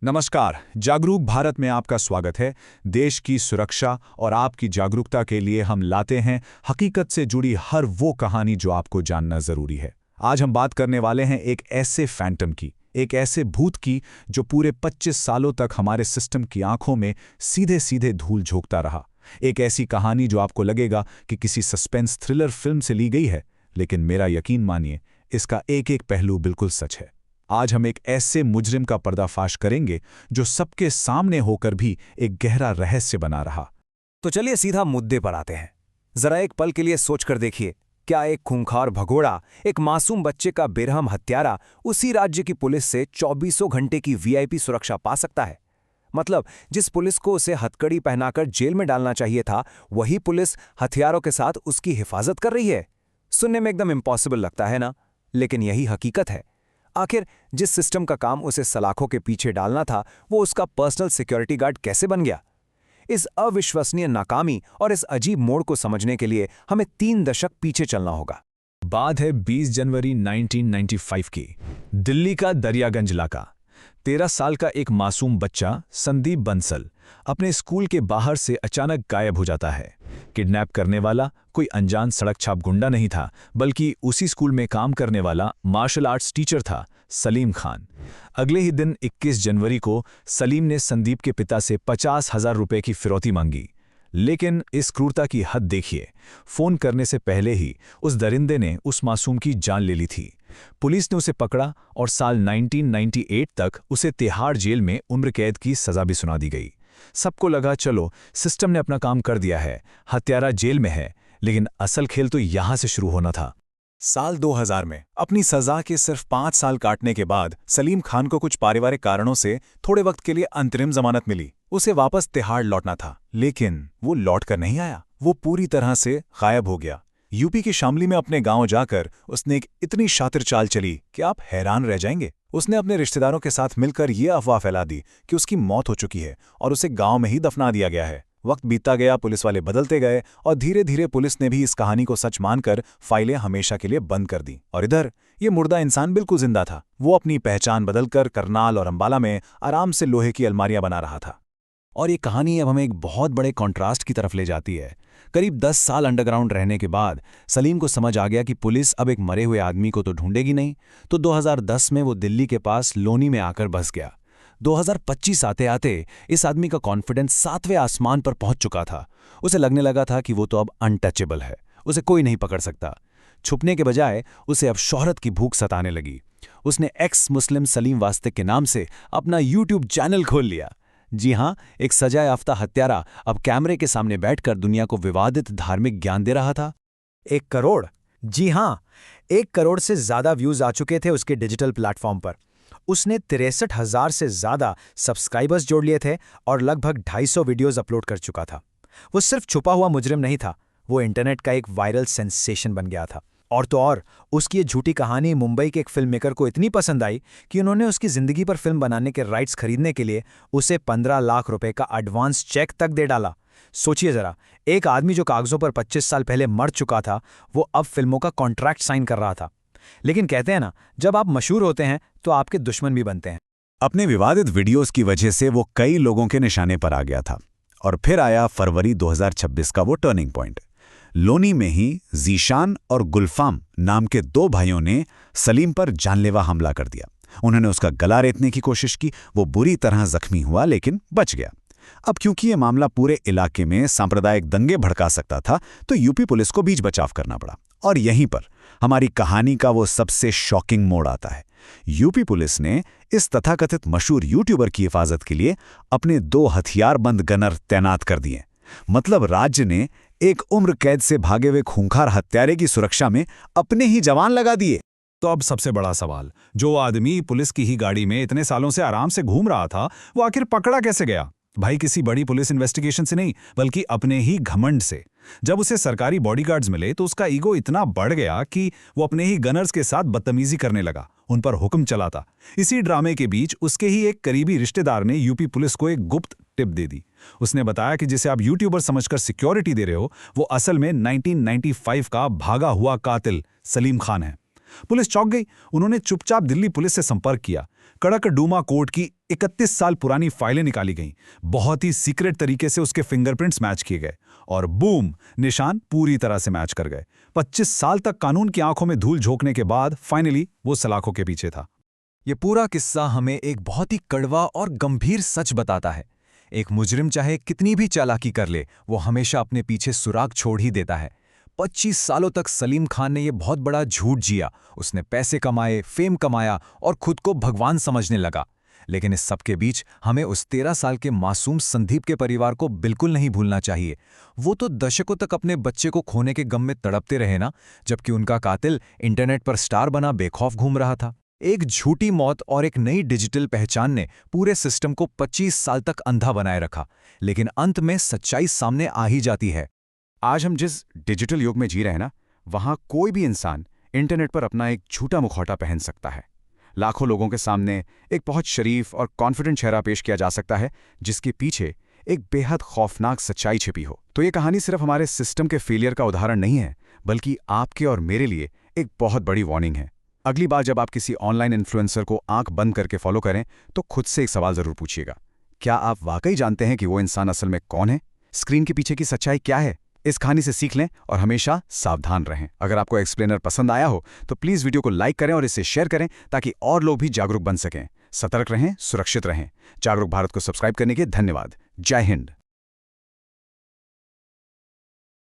नमस्कार। जागरूक भारत में आपका स्वागत है। देश की सुरक्षा और आपकी जागरूकता के लिए हम लाते हैं हकीकत से जुड़ी हर वो कहानी जो आपको जानना जरूरी है। आज हम बात करने वाले हैं एक ऐसे फैंटम की, एक ऐसे भूत की जो पूरे 25 सालों तक हमारे सिस्टम की आंखों में सीधे सीधे धूल झोंकता रहा। एक ऐसी कहानी जो आपको लगेगा कि किसी सस्पेंस थ्रिलर फिल्म से ली गई है, लेकिन मेरा यकीन मानिए, इसका एक एक पहलू बिल्कुल सच है। आज हम एक ऐसे मुजरिम का पर्दाफाश करेंगे जो सबके सामने होकर भी एक गहरा रहस्य बना रहा। तो चलिए सीधा मुद्दे पर आते हैं। जरा एक पल के लिए सोचकर देखिए, क्या एक खूंखार भगोड़ा, एक मासूम बच्चे का बेरहम हत्यारा उसी राज्य की पुलिस से 24 घंटे की वीआईपी सुरक्षा पा सकता है? मतलब जिस पुलिस को उसे हथकड़ी पहनाकर जेल में डालना चाहिए था, वही पुलिस हथियारों के साथ उसकी हिफाजत कर रही है। सुनने में एकदम इम्पॉसिबल लगता है ना? लेकिन यही हकीकत है। आखिर जिस सिस्टम का काम उसे सलाखों के पीछे डालना था, वो उसका पर्सनल सिक्योरिटी गार्ड कैसे बन गया? इस अविश्वसनीय नाकामी और इस अजीब मोड़ को समझने के लिए हमें 3 दशक पीछे चलना होगा। बात है 20 जनवरी 1995 की। दिल्ली का दरियागंज इलाका। 13 साल का एक मासूम बच्चा संदीप बंसल अपने स्कूल के बाहर से अचानक गायब हो जाता है। किडनैप करने वाला कोई अनजान सड़क छाप गुंडा नहीं था, बल्कि उसी स्कूल में काम करने वाला मार्शल आर्ट्स टीचर था, सलीम खान। अगले ही दिन 21 जनवरी को सलीम ने संदीप के पिता से 50,000 रुपए की फिरौती मांगी। लेकिन इस क्रूरता की हद देखिए, फोन करने से पहले ही उस दरिंदे ने उस मासूम की जान ले ली थी। पुलिस ने उसे पकड़ा और साल 1998 तक उसे तिहाड़ जेल में उम्र कैद की सजा भी सुना दी गई। सबको लगा चलो सिस्टम ने अपना काम कर दिया है, हत्यारा जेल में है, लेकिन असल खेल तो यहां से शुरू होना था। साल 2000 में अपनी सजा के सिर्फ 5 साल काटने के बाद सलीम खान को कुछ पारिवारिक कारणों से थोड़े वक्त के लिए अंतरिम जमानत मिली। उसे वापस तिहाड़ लौटना था, लेकिन वो लौट कर नहीं आया। वो पूरी तरह से गायब हो गया। यूपी के शामली में अपने गांव जाकर उसने एक इतनी शातिर चाल चली कि आप हैरान रह जाएंगे। उसने अपने रिश्तेदारों के साथ मिलकर यह अफवाह फैला दी कि उसकी मौत हो चुकी है और उसे गांव में ही दफना दिया गया है। वक्त बीतता गया, पुलिस वाले बदलते गए और धीरे धीरे पुलिस ने भी इस कहानी को सच मानकर फाइलें हमेशा के लिए बंद कर दी। और इधर ये मुर्दा इंसान बिल्कुल जिंदा था। वो अपनी पहचान बदलकर करनाल और अंबाला में आराम से लोहे की अलमारियां बना रहा था। और ये कहानी अब हमें एक बहुत बड़े कॉन्ट्रास्ट की तरफ ले जाती है। करीब 10 साल अंडरग्राउंड रहने के बाद सलीम को समझ आ गया कि पुलिस अब एक मरे हुए आदमी को तो ढूंढेगी नहीं, तो 2010 में वो दिल्ली के पास लोनी में आकर बस गया। 2025 आते आते इस आदमी का कॉन्फिडेंस 7वें आसमान पर पहुंच चुका था। उसे लगने लगा था कि वो तो अब अनटचेबल है, उसे कोई नहीं पकड़ सकता। छुपने के बजाय उसे अब शोहरत की भूख सताने लगी। उसने एक्स मुस्लिम सलीम वास्तिक के नाम से अपना यूट्यूब चैनल खोल लिया। जी हां, एक सजा याफ्ता हत्यारा अब कैमरे के सामने बैठकर दुनिया को विवादित धार्मिक ज्ञान दे रहा था। 1 करोड़, जी हां, 1 करोड़ से ज्यादा व्यूज आ चुके थे उसके डिजिटल प्लेटफॉर्म पर। उसने 63,000 से ज्यादा सब्सक्राइबर्स जोड़ लिए थे और लगभग 250 वीडियोस अपलोड कर चुका था। वो सिर्फ छुपा हुआ मुजरिम नहीं था, वो इंटरनेट का एक वायरल सेंसेशन बन गया था। और तो और उसकी ये झूठी कहानी मुंबई के एक फिल्म मेकर को इतनी पसंद आई कि उन्होंने उसकी जिंदगी पर फिल्म बनाने के राइट्स खरीदने के लिए उसे 15 लाख रुपए का एडवांस चेक तक दे डाला। सोचिए जरा, एक आदमी जो कागजों पर 25 साल पहले मर चुका था, वो अब फिल्मों का कॉन्ट्रैक्ट साइन कर रहा था। लेकिन कहते हैं ना, जब आप मशहूर होते हैं तो आपके दुश्मन भी बनते हैं। अपने विवादित वीडियोस की वजह से वो कई लोगों के निशाने पर आ गया था। और फिर आया फरवरी 2026 का वो टर्निंग पॉइंट। लोनी में ही जीशान और गुलफाम नाम के 2 भाइयों ने सलीम पर जानलेवा हमला कर दिया। उन्होंने उसका गला रेतने की कोशिश की। वो बुरी तरह जख्मी हुआ, लेकिन बच गया। अब क्योंकि ये मामला पूरे इलाके में सांप्रदायिक दंगे भड़का सकता था, तो यूपी पुलिस को बीच बचाव करना पड़ा। और यहीं पर हमारी कहानी का वो सबसे शॉकिंग मोड़ आता है। यूपी पुलिस ने इस तथाकथित मशहूर यूट्यूबर की हिफाजत के लिए अपने 2 हथियारबंद गनर तैनात कर दिए। मतलब राज्य ने एक उम्र कैद से भागे हुए खूंखार हत्यारे की सुरक्षा में अपने ही जवान लगा दिए। तो अब सबसे बड़ा सवाल, जो आदमी पुलिस की ही गाड़ी में इतने सालों से आराम से घूम रहा था, वो आखिर पकड़ा कैसे गया? भाई, किसी बड़ी पुलिस इन्वेस्टिगेशन से नहीं, बल्कि अपने ही घमंड से। जब उसे सरकारी बॉडीगार्ड्स मिले तो उसका ईगो इतना बढ़ गया कि वो अपने ही गनर्स के साथ बदतमीजी करने लगा, उन पर हुक्म चलाता। इसी ड्रामे के बीच उसके ही एक करीबी रिश्तेदार ने यूपी पुलिस को एक गुप्त टिप दे दी। उसने बताया कि जिसे आप यूट्यूबर समझकर सिक्योरिटी दे रहे हो, वो असल में 1995 का भागा हुआ कातिल सलीम खान है। पुलिस चौंक गई। उन्होंने चुपचाप दिल्ली पुलिस से संपर्क किया। कड़क डूमा कोर्ट की 31 साल पुरानी फाइलें निकाली गईं, बहुत ही सीक्रेट तरीके से उसके फिंगरप्रिंट्स मैच किए गए और बूम, निशान पूरी तरह से मैच कर गए। 25 साल तक कानून की आंखों में धूल झोंकने के बाद फाइनली वो सलाखों के पीछे था। ये पूरा किस्सा हमें एक बहुत ही कड़वा और गंभीर सच बताता है। एक मुजरिम चाहे कितनी भी चालाकी कर ले, वो हमेशा अपने पीछे सुराग छोड़ ही देता है। 25 सालों तक सलीम खान ने ये बहुत बड़ा झूठ जिया। उसने पैसे कमाए, फेम कमाया और खुद को भगवान समझने लगा। लेकिन इस सब के बीच हमें उस 13 साल के मासूम संदीप के परिवार को बिल्कुल नहीं भूलना चाहिए। वो तो दशकों तक अपने बच्चे को खोने के गम में तड़पते रहे ना, जबकि उनका कातिल इंटरनेट पर स्टार बना बेखौफ घूम रहा था। एक झूठी मौत और एक नई डिजिटल पहचान ने पूरे सिस्टम को 25 साल तक अंधा बनाए रखा, लेकिन अंत में सच्चाई सामने आ ही जाती है। आज हम जिस डिजिटल युग में जी रहे हैं ना, वहां कोई भी इंसान इंटरनेट पर अपना एक झूठा मुखौटा पहन सकता है। लाखों लोगों के सामने एक बहुत शरीफ और कॉन्फिडेंट चेहरा पेश किया जा सकता है, जिसके पीछे एक बेहद खौफनाक सच्चाई छिपी हो। तो ये कहानी सिर्फ हमारे सिस्टम के फेलियर का उदाहरण नहीं है, बल्कि आपके और मेरे लिए एक बहुत बड़ी वार्निंग है। अगली बार जब आप किसी ऑनलाइन इन्फ्लुएंसर को आंख बंद करके फॉलो करें, तो खुद से एक सवाल जरूर पूछिएगा, क्या आप वाकई जानते हैं कि वो इंसान असल में कौन है? स्क्रीन के पीछे की सच्चाई क्या है? इस कहानी से सीख लें और हमेशा सावधान रहें। अगर आपको एक्सप्लेनर पसंद आया हो तो प्लीज़ वीडियो को लाइक करें और इसे शेयर करें, ताकि और लोग भी जागरूक बन सकें। सतर्क रहें, सुरक्षित रहें। जागरूक भारत को सब्सक्राइब करने के लिए धन्यवाद। जय हिंद।